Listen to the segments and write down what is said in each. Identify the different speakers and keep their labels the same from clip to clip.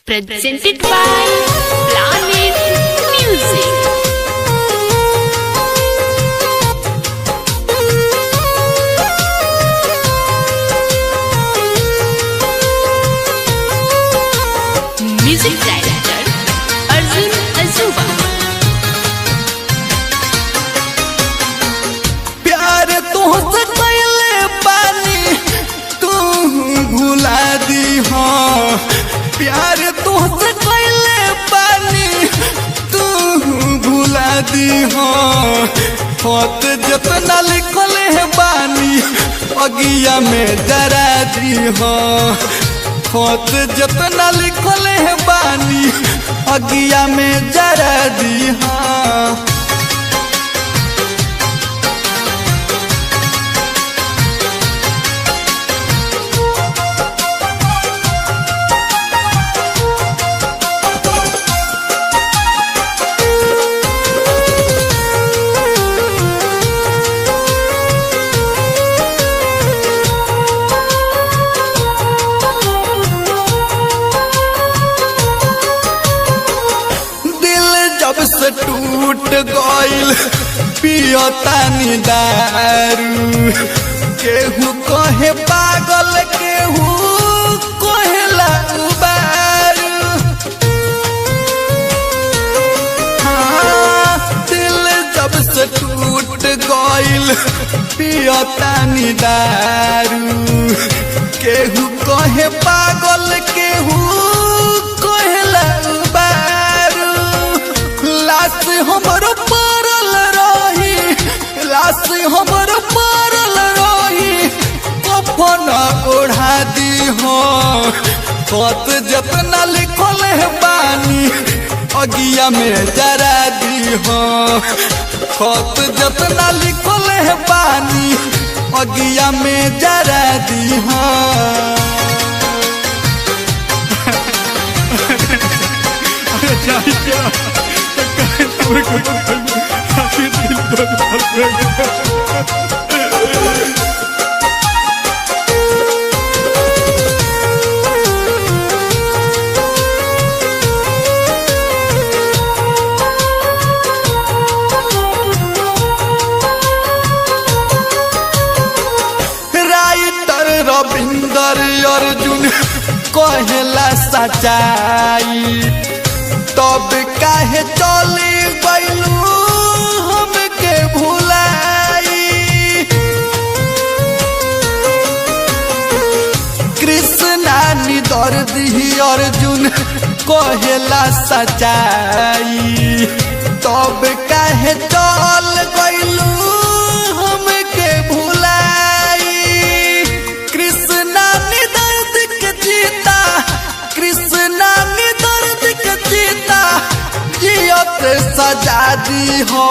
Speaker 1: presented by Planet Music. Music director Arjun Azuba.
Speaker 2: प्यार तुझसे कैले पानी तू भुला दी हो। प्यार तुझसे कैले पानी तू भुला दी हो। खत जितना लिखल है बानी अगिया में जरा दी हो। खत जितना लिखल है बानी अगिया में जरा दी हो। जब से टूट गइल पियतानी दारू। केहू कहे पागल केहू कहेला उबारू। हाँ, दिल जब से टूट गइल पियतानी दारू। केहू कहे पागल केहू कहेला उबारू। लाश हमरो पारल रही, लाश हमरो पारल रही, कफन ओढ़ा दी हो। खत जितना लिखल है बानी अगिया में जरा दी हो। खत जितना लिखल है बानी अगिया में जरा दी हो। राइटर रविंदर अर्जुन कहेला सच्चाई। तब काहे चली गइलू हमके भुलाई। कृष्णा निदर्दी अर्जुन कहेला सच्चाई। तब काहे चल गइलू हमके भुलाई। कृष्णा निदर्दी के जीता, कृष्णा निदर्दी के जीता जियत सजा दी हो।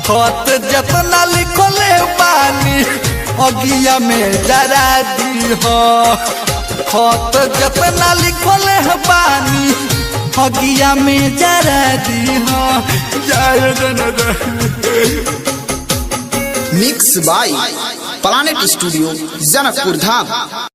Speaker 2: खत जितना लिखल बानी अगिया में जरा दी हो। खत जितना लिखल बानी अगिया में जरा दी हो।
Speaker 3: Mix by planet studio Janakpur Dham.